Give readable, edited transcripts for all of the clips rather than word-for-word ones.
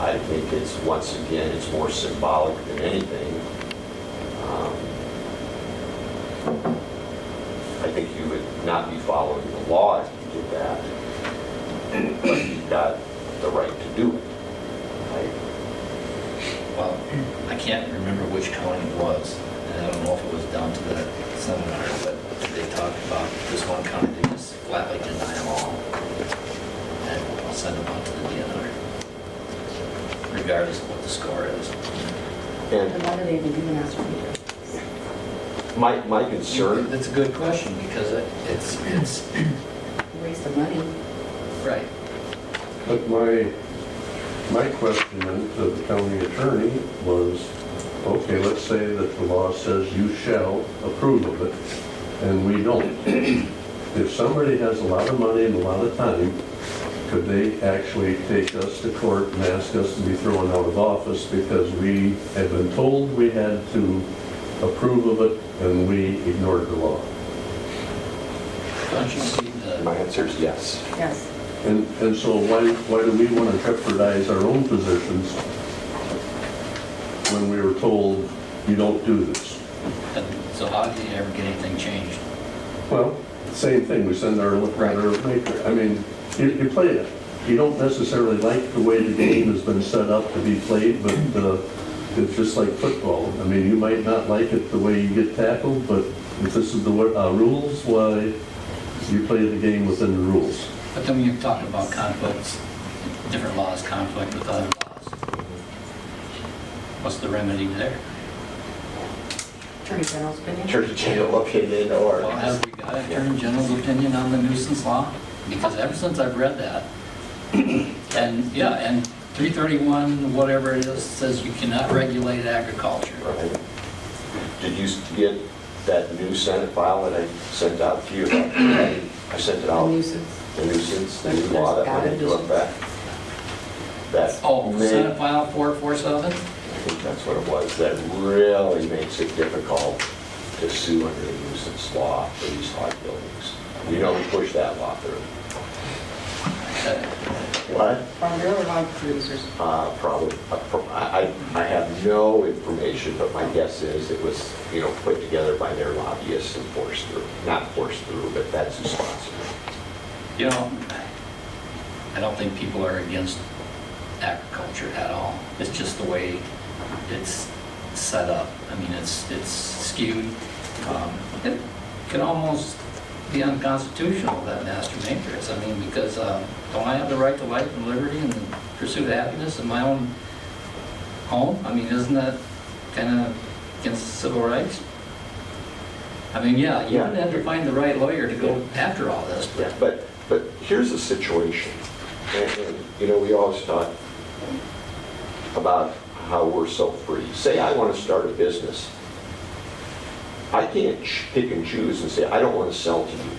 I think it's, once again, it's more symbolic than anything. I think you would not be following the law if you did that, but you've got the right to do it. Well, I can't remember which county it was, and I don't know if it was down to that seminar, but they talked about this one county, they just flatly deny them all. And I'll send them out to the DNR, regardless of what the score is. And why do they even do an master meter? my concern, That's a good question, because it's, Waste of money. right. But my question then to the county attorney was, okay, let's say that the law says you shall approve of it, and we don't. If somebody has a lot of money and a lot of time, could they actually take us to court and ask us to be thrown out of office because we had been told we had to approve of it and we ignored the law? Don't you see my the, answer is yes. Yes. And so why do we want to jeopardize our own positions when we were told you don't do this? so how do you ever get anything changed? Well, same thing, we send our letter of maker. I mean, you play it. You don't necessarily like the way the game has been set up to be played, but it's just like football. I mean, you might not like it the way you get tackled, but if this is the rules, why you play the game within the rules. But then when you're talking about conflicts, different laws conflict with other laws. What's the remedy there? Attorney General's opinion? Attorney General opinion or... Well, have we got Attorney General's opinion on the nuisance law? Because ever since I've read that, and yeah, and 331, whatever it is, says you cannot regulate agriculture. Right. Did you get that new Senate file that I sent out to you? I sent it out. The nuisance. The nuisance, the new law that went into effect. That Oh, Senate File 447? I think that's what it was. That really makes it difficult to sue under the nuisance law for these hog buildings. You know, we pushed that law through. What? Primarily hog producers. Probably. I have no information, but my guess is it was, put together by their lobbyists and forced through. Not forced through, but that's who's sponsored. I don't think people are against agriculture at all. It's just the way it's set up. I mean, it's skewed. It can almost be unconstitutional, that master matrix. I mean, because don't I have the right to life and liberty and the pursuit of happiness in my own home? I mean, isn't that kind of against civil rights? I mean, yeah, you would have to find the right lawyer to go after all this. Yeah, but here's the situation. And we always talk about how we're so free. Say I want to start a business. I can't pick and choose and say, I don't want to sell to you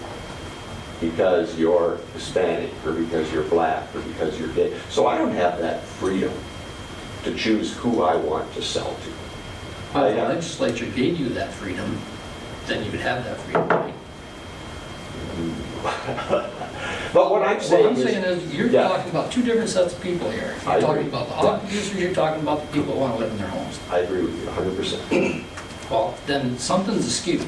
because you're Hispanic or because you're black or because you're gay. So I don't have that freedom to choose who I want to sell to. Well, if the legislature gave you that freedom, then you would have that freedom, right? But what I'm saying is you're talking about two different sets of people here. You're talking about the hog producers, you're talking about the people who want to live in their homes. I agree with you 100%. Well, then something's askew.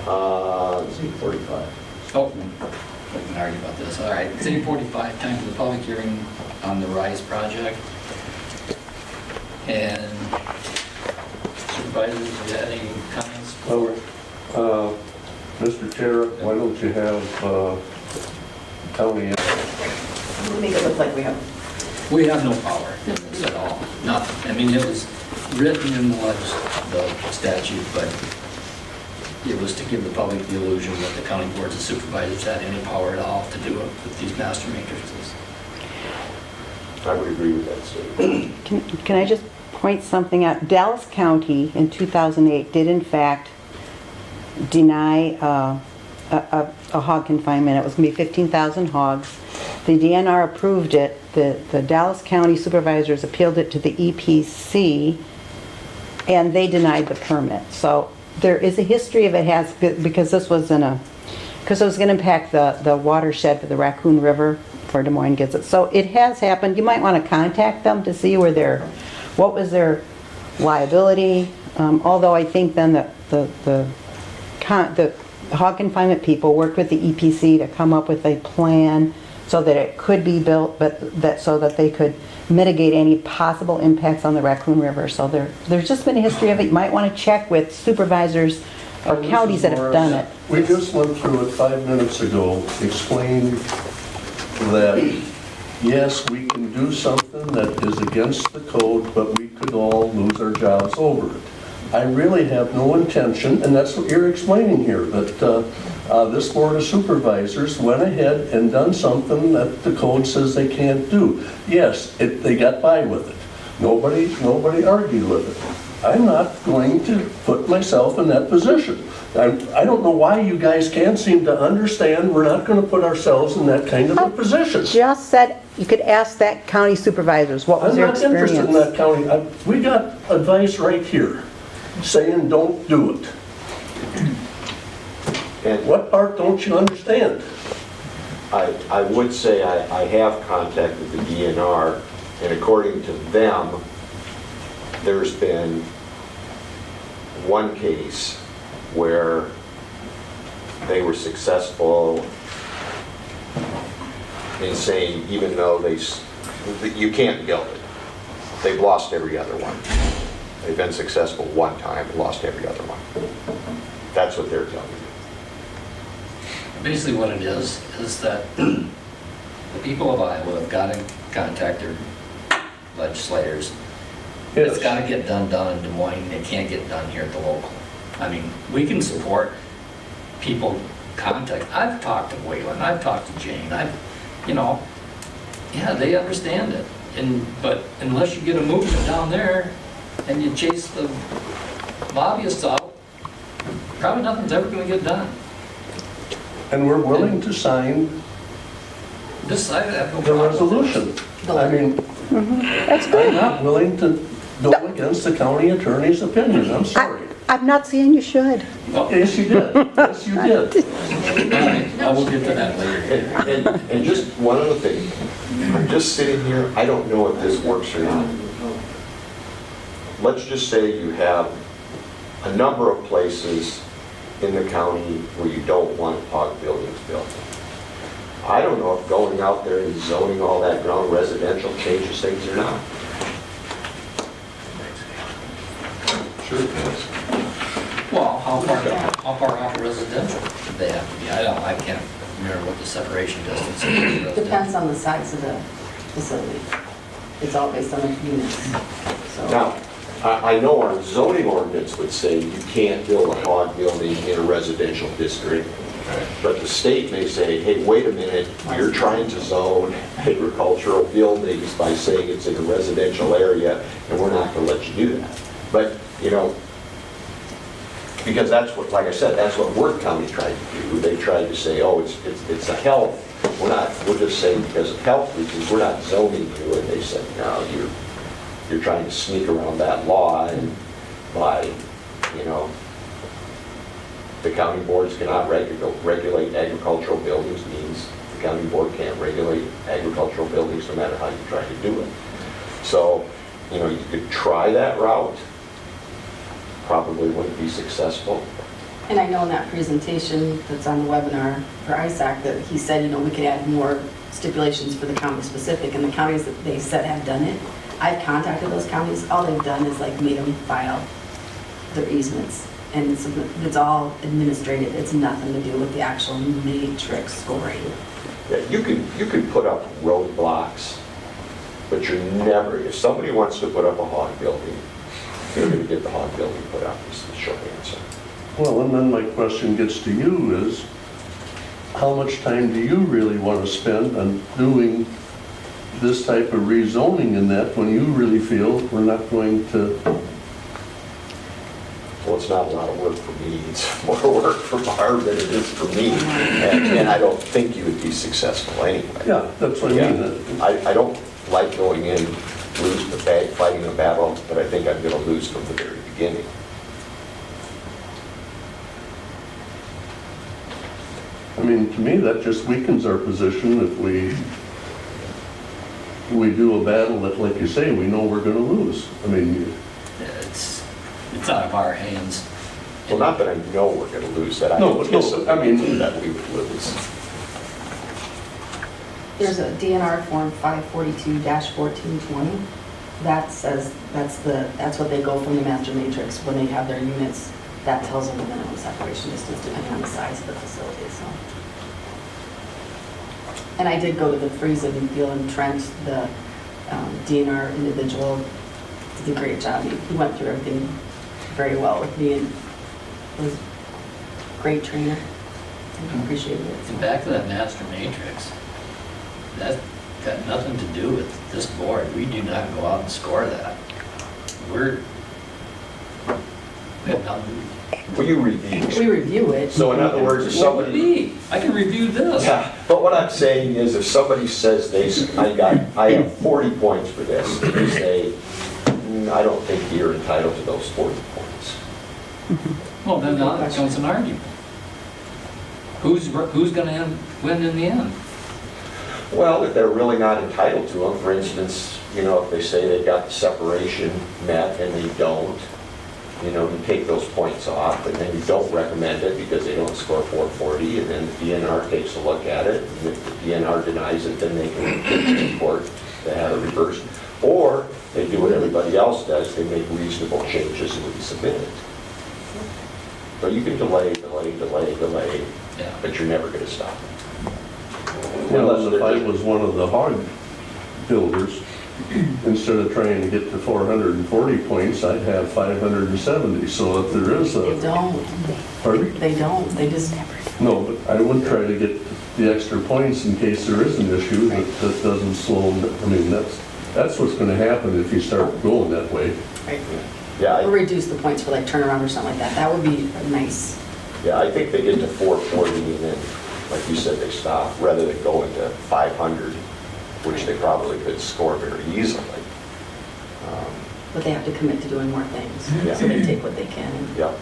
45. Oh, we can argue about this. All right, it's 8:45, time for the public hearing on the RISE project. And supervisors, do you have any comments? Mr. Chair, why don't you have county... We'll make it look like we have. We have no power in this at all, nothing. I mean, it was written in the statute, but it was to give the public the illusion that the county boards of supervisors had any power at all to do it with these master matrices. I would agree with that statement. Can I just point something out? Dallas County in 2008 did in fact deny a hog confinement. It was going to be 15,000 hogs. The DNR approved it. The Dallas County supervisors appealed it to the EPC, and they denied the permit. So there is a history of because this was because it was going to impact the watershed for the Raccoon River before Des Moines gets it. So it has happened. You might want to contact them to see what was their liability. Although I think then the hog confinement people worked with the EPC to come up with a plan so that it could be built, so that they could mitigate any possible impacts on the Raccoon River. So there's just been a history of it. You might want to check with supervisors or This counties is that have more- done it. We just went through it 5 minutes ago, explained that, yes, we can do something that is against the code, but we could all lose our jobs over it. I really have no intention, and that's what you're explaining here, that this Board of Supervisors went ahead and done something that the code says they can't do. Yes, they got by with it. Nobody argued with it. I'm not going to put myself in that position. I don't know why you guys can't seem to understand we're not going to put ourselves in that kind of a position. Just said, you could ask that county supervisors, what was I'm their not interested in experience? that county. We got advice right here saying don't do it. And What part don't you understand? I would say I have contacted the DNR, and according to them, there's been one case where they were successful in saying, even though you can't build it, they've lost every other one. They've been successful one time, lost every other one. That's what they're telling me. Basically what it is that the people of Iowa have got to contact their legislators. It's got to get done in Des Moines. It can't get done here at the local. I mean, we can support people contact. I've talked to Waylon, I've talked to Jane, yeah, they understand it. But unless you get a movement down there and you chase the lobbyists out, probably nothing's ever going to get done. And we're willing to sign This, I have no the problem with resolution. I mean, That's I'm good. not willing to go against the county attorney's opinion, I'm sorry. I'm not saying you should. it. Well, Yes, you did. Yes, you did. all right, I will get to that later. And just one other thing, I'm just sitting here, I don't know if this works or not. Let's just say you have a number of places in the county where you don't want hog buildings built. I don't know if going out there and zoning all that ground residential changes things or not. Sure it does. Well, how far off residential should they have to be? I can't remember what the separation distance is. for residential. Depends on the size of the facility. It's all based on the units. So Now, I know our zoning ordinance would say you can't build a hog building in a residential district, but the state may say, hey, wait a minute, you're trying to zone agricultural buildings by saying it's in a residential area, and we're not going to let you do that. But, because that's what, like I said, that's what Worth County tried to do. They tried to say, oh, it's a health. We're just saying because of health reasons, we're not zoning you. And they said, no, you're trying to sneak around that law, and by, the county boards cannot regulate agricultural buildings means the county board can't regulate agricultural buildings no matter how you try to do it. So, you could try that route, probably wouldn't be successful. And I know in that presentation that's on the webinar for ISAC that he said, we could add more stipulations for the county specific, and the counties that they said have done it, I've contacted those counties, all they've done is made them file their easements. And it's all administrative, it's nothing to do with the actual matrix scoring. Yeah, you can put up roadblocks, but you're never, if somebody wants to put up a hog building, you're going to get the hog building put up, is the short answer. Well, and then my question gets to you is, how much time do you really want to spend on doing this type of rezoning in that when you really feel we're not going to? Well, it's not a lot of work for me, it's more work for Barb than it is for me, and I don't think you would be successful anyway. Yeah, that's what I mean. Yeah. I don't like going in, fighting a battle, but I think I'm going to lose from the very beginning. I mean, to me, that just weakens our position if we we do a battle that, like you say, we know we're gonna lose. I mean, It's out of our hands. Well, not that I know we're gonna lose, that I No, but no, anticipate I mean- that we would lose. There's a DNR form 542-1420. That says, that's what they go from the master matrix when they have their units. That tells them the minimum separation distance depending on the size of the facility, so. And I did go to the Friesen deal in Trent, the DNR individual did a great job. He went through everything very well with me and was a great trainer. I appreciated it. And back to that master matrix, that's got nothing to do with this board. We do not go out and score that. We have nothing. Will you review? We review it. So in other words, if What would somebody, be? I can review this. yeah, but what I'm saying is if somebody says I have 40 points for this, and they say, I don't think you're entitled to those 40 points. Well, then now it becomes an argument. Who's gonna win in the end? Well, if they're really not entitled to them, for instance, if they say they've got the separation met and they don't, you take those points off, and then you don't recommend it because they don't score 440, and then the DNR takes a look at it, and if the DNR denies it, then they can take it to court to have it reversed. Or they do what everybody else does, they make reasonable changes and resubmit it. So you can delay, Yeah. but you're never going to stop it. well, Unless if I they're- was one of the hog builders, instead of trying to get to 440 points, I'd have 570. So if there is They a, don't. pardon? They don't. They just, No, but I wouldn't try to get the extra points in case there is an issue that doesn't slow them. I mean, that's what's gonna happen if you start going that way. right. Yeah, Or reduce the points for like turnaround or something like that. That would be nice. Yeah, I think they get to 440 and then, like you said, they stop, rather than going to 500, which they probably could score very easily. But they have to commit to doing more things. Yeah. So they take what they can. Yeah.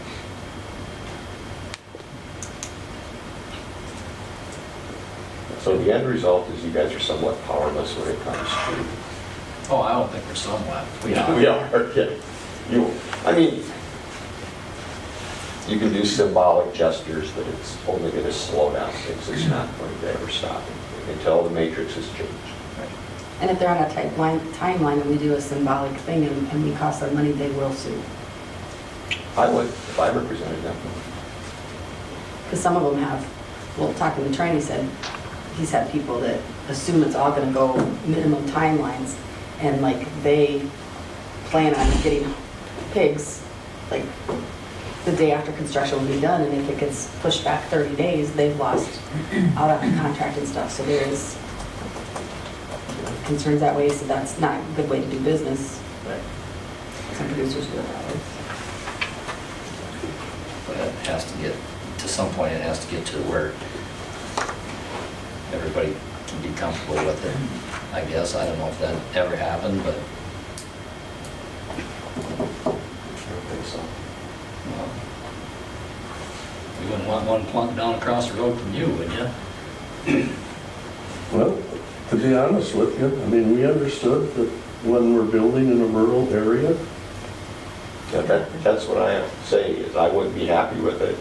So the end result is you guys are somewhat powerless when it comes to... Oh, I don't think we're somewhat. We are, yeah. You can do symbolic gestures, but it's only going to slow down things. It's not going to ever stop it until the matrix has changed. And if they're on a timeline and we do a symbolic thing and we cost them money, they will sue. I would, if I represented them. Because some of them have, well, talking to Trent, he said, he's had people that assume it's all gonna go minimum timelines, and like they plan on getting pigs, like the day after construction will be done, and if it gets pushed back 30 days, they've lost out on the contract and stuff, so there is concerns that way, so that's not a good way to do business, but some producers do it that way. But it has to get, to some point, it has to get to where everybody can be comfortable with it. I guess, I don't know if that ever happened, but I don't think so. you wouldn't want one plunk down across the road from you, would you? Well, to be honest with you, I mean, we understood that when we're building in a rural area, Yeah, that's what I have to say, is I wouldn't be happy with it,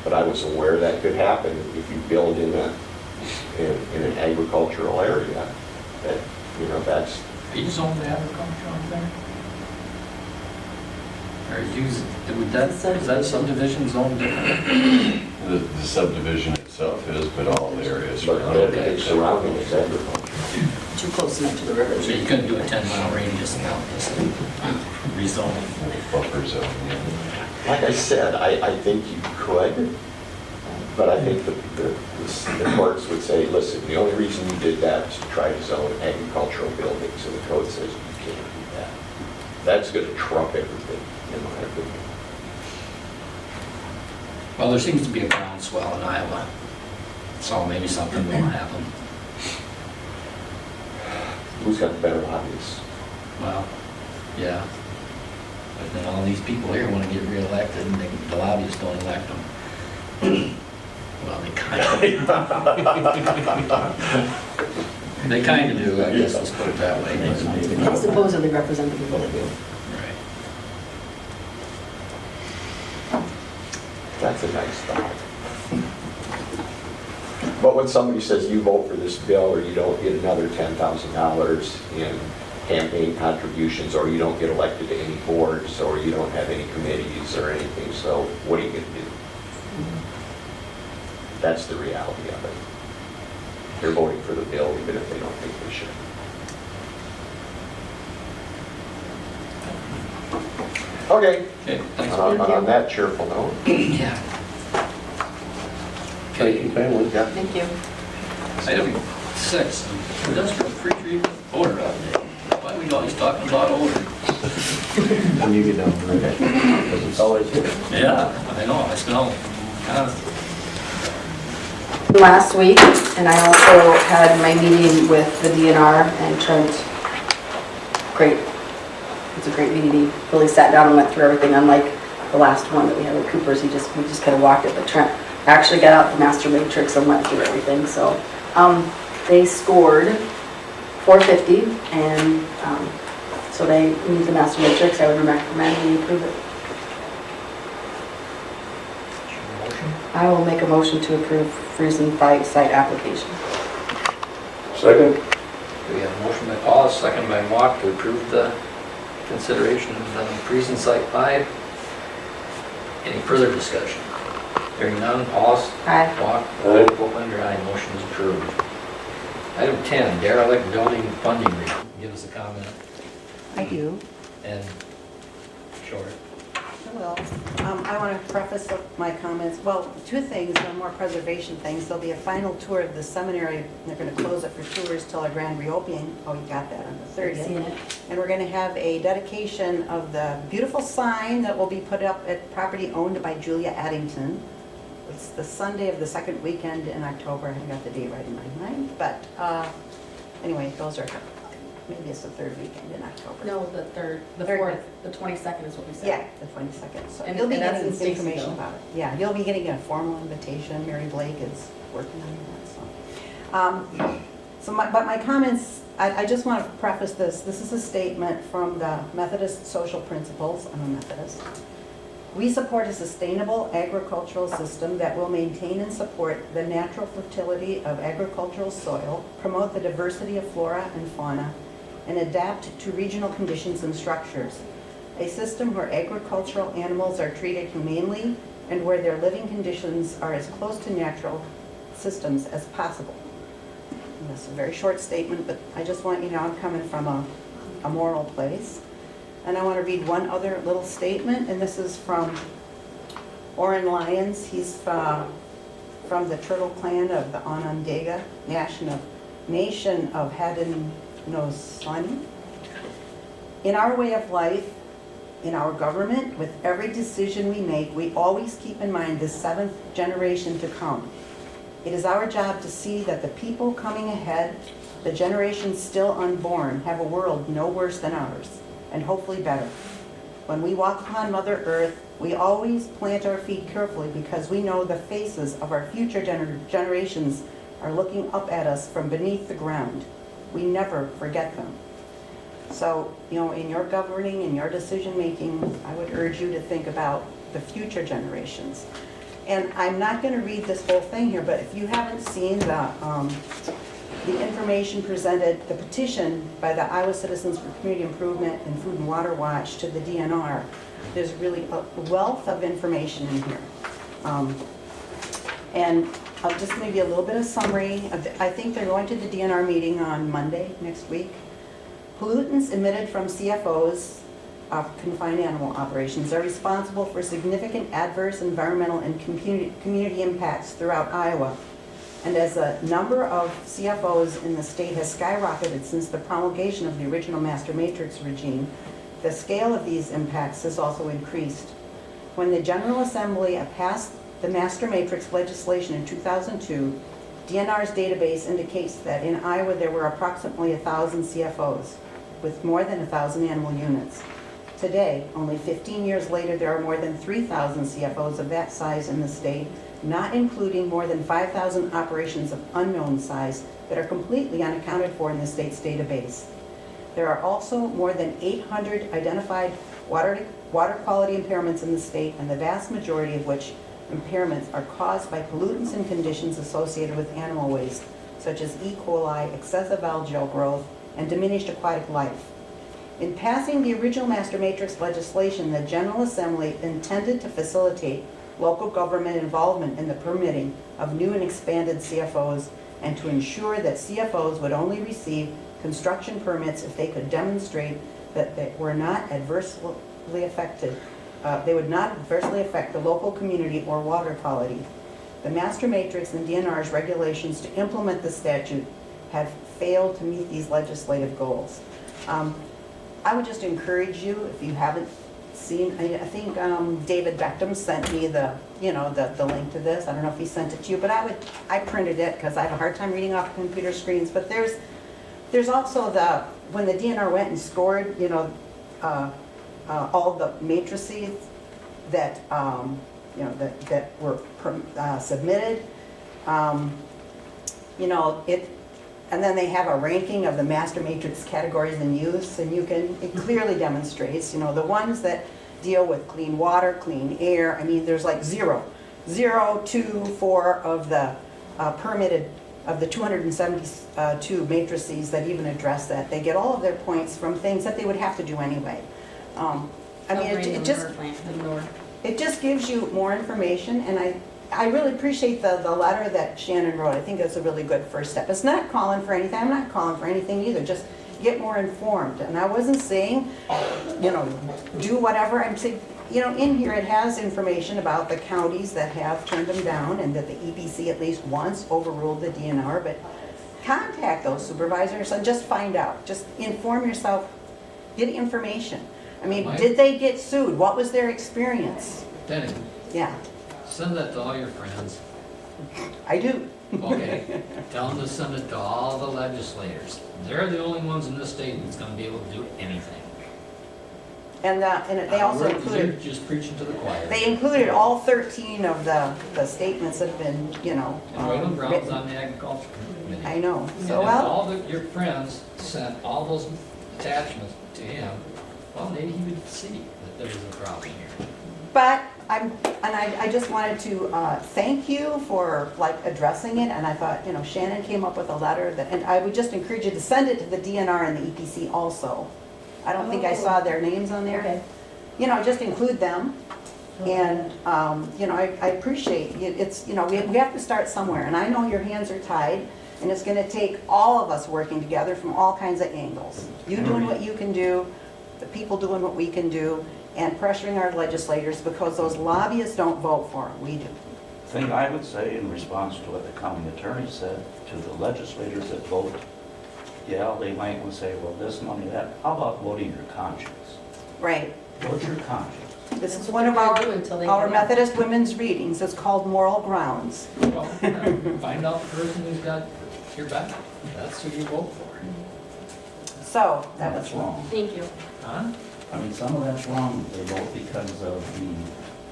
but I was aware that could happen if you build in an agricultural area. That, that's, Are you zoned to agriculture out there? Or is that subdivision zoned different? The subdivision itself is, but all the areas but surrounding everything it. surrounding is agriculture. Too close enough to the river. So you couldn't do a 10-mile radius around this rezoning? Buffer zone, yeah. Like I said, I think you could, but I think the courts would say, listen, the only reason you did that was to try to zone agricultural buildings, and the code says you can't do that. That's going to trump everything, in my opinion. Well, there seems to be a groundswell in Iowa, so maybe something will happen. Who's got the better lobbyists? Well, yeah. But then all these people here want to get reelected, and the lobbyists don't elect them. Well, they kind of. They kind of do, I guess, let's put it that way. They supposedly represent the people that do. Right. That's a nice thought. But when somebody says you vote for this bill, or you don't get another $10,000 in campaign contributions, or you don't get elected to any boards, or you don't have any committees or anything, so what are you going to do? That's the reality of it. They're voting for the bill even if they don't think they should. Okay, Okay, thanks. on that cheerful note. Yeah. Thank you, Okay, family. Yeah. Thank you. item 6, industrial pre-treatment odor update. Why are we always talking about odor? When you get done with it, because it's always good. Yeah, I know, I smell kind of, Last week, and I also had my meeting with the DNR and Trent. Great. It's a great meeting. He really sat down and went through everything, unlike the last one that we had with Cooper's. We just kind of walked it, but Trent actually got out the master matrix and went through everything. So they scored 450, and so they meet the master matrix. I would recommend we approve it. I will make a motion to approve Friesen site application. Second? we have a motion by Paul, second by Walk to approve the consideration of the Friesen Site 5. Any further discussion? Hearing none, Paul's, Aye. Walk, Aye. Whitlander, aye, motion is approved. Item 10, derelict building funding review. Give us a comment I do. and short. Well, I want to preface my comments, well, two things, one more preservation things. There'll be a final tour of the seminary. They're going to close it for tours till our grand reopening. Oh, you got that on the 30th. Seen it. And we're going to have a dedication of the beautiful sign that will be put up at property owned by Julia Addington. It's the Sunday of the second weekend in October. I haven't got the date right in my mind, but anyway, those are, maybe it's the third weekend in October. No, the third, the Third. fourth, the 22nd is what we said. Yeah, the 22nd. So And- you'll be and that's getting in Stacy, information though. about it. Yeah, you'll be getting a formal invitation. Mary Blake is working on that, so. But my comments, I just want to preface this. This is a statement from the Methodist Social Principles. I'm a Methodist. We support a sustainable agricultural system that will maintain and support the natural fertility of agricultural soil, promote the diversity of flora and fauna, and adapt to regional conditions and structures. A system where agricultural animals are treated humanely and where their living conditions are as close to natural systems as possible. And that's a very short statement, but I just want you to know I'm coming from a moral place. And I want to read one other little statement, and this is from Oren Lyons. He's from the Turtle Clan of the Onondaga Nation of Haudenosaunee. In our way of life, in our government, with every decision we make, we always keep in mind the seventh generation to come. It is our job to see that the people coming ahead, the generations still unborn, have a world no worse than ours, and hopefully better. When we walk upon Mother Earth, we always plant our feet carefully because we know the faces of our future generations are looking up at us from beneath the ground. We never forget them. So, in your governing and your decision-making, I would urge you to think about the future generations. And I'm not going to read this whole thing here, but if you haven't seen the information presented, the petition by the Iowa Citizens for Community Improvement and Food and Water Watch to the DNR, there's really a wealth of information in here. And I'll just maybe a little bit of summary. I think they're going to the DNR meeting on Monday next week. Pollutants emitted from CAFOs, confined animal operations, are responsible for significant adverse environmental and community impacts throughout Iowa. And as the number of CFOs in the state has skyrocketed since the promulgation of the original master matrix regime, the scale of these impacts has also increased. When the General Assembly passed the master matrix legislation in 2002, DNR's database indicates that in Iowa there were approximately 1,000 CFOs with more than 1,000 animal units. Today, only 15 years later, there are more than 3,000 CFOs of that size in the state, not including more than 5,000 operations of unknown size that are completely unaccounted for in the state's database. There are also more than 800 identified water quality impairments in the state, and the vast majority of which impairments are caused by pollutants and conditions associated with animal waste, such as E. coli, excessive algal growth, and diminished aquatic life. In passing the original Master Matrix legislation, the General Assembly intended to facilitate local government involvement in the permitting of new and expanded CFOs and to ensure that CFOs would only receive construction permits if they could demonstrate that they were not adversely affected. They would not adversely affect the local community or water quality. The Master Matrix and DNR's regulations to implement the statute have failed to meet these legislative goals. I would just encourage you, if you haven't seen, I think David Beckham sent me the link to this. I don't know if he sent it to you, but I printed it because I have a hard time reading off computer screens. But there's also when the DNR went and scored, all the matrices that that were submitted. And then they have a ranking of the master matrix categories in use, and it clearly demonstrates, the ones that deal with clean water, clean air. I mean, there's like 0, 2, 4 of the permitted, of the 272 matrices that even address that. They get all of their points from things that they would have to do anyway. It just gives you more information, and I really appreciate the letter that Shannon wrote. I think that's a really good first step. It's not calling for anything. I'm not calling for anything either. Just get more informed. And I wasn't saying, do whatever. I'm saying, in here it has information about the counties that have turned them down and that the EPC at least once overruled the DNR. But contact those supervisors and just find out. Just inform yourself. Get information. I mean, did they get sued? What was their experience? Denny, Yeah, send that to all your friends. I do. Okay, tell them to send it to all the legislators. They're the only ones in this state that's gonna be able to do anything. And they also You're included, just preaching to the choir. they included all 13 of the statements that have been, And Wayland Brown's written. on the agriculture committee. I know. And So, if well, all your friends sent all those attachments to him, well, maybe he would see that there was a problem here. but I just wanted to thank you for addressing it. And I thought, Shannon came up with a letter and I would just encourage you to send it to the DNR and the EPC also. I don't think I saw their names on there. Okay. Just include them. And, I appreciate it. It's, we have to start somewhere. And I know your hands are tied, and it's gonna take all of us working together from all kinds of angles. You doing what you can do, the people doing what we can do, and pressuring our legislators, because those lobbyists don't vote for them, we do. Thing I would say in response to what the county attorney said to the legislators that vote, yeah, they might want to say, well, this money, that, how about voting your conscience? Right. Vote your conscience. This is That's one what of they're our gonna do until they get in. Methodist women's readings. It's called Moral Grounds. Well, find out the person who's got your back. That's who you vote for. So, that was That's wrong. Thank you. Huh? I mean, some of that's wrong. They vote because of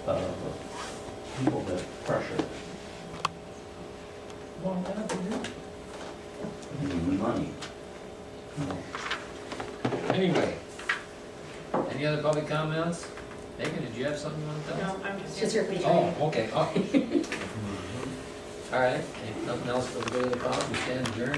the people that pressure, Well, that would do. the money. Anyway, any other public comments? Megan, did you have something you want to tell us? No, I'm just. Just your page. Oh, okay. All right, if nothing else, we'll go to the call, we stand adjourned.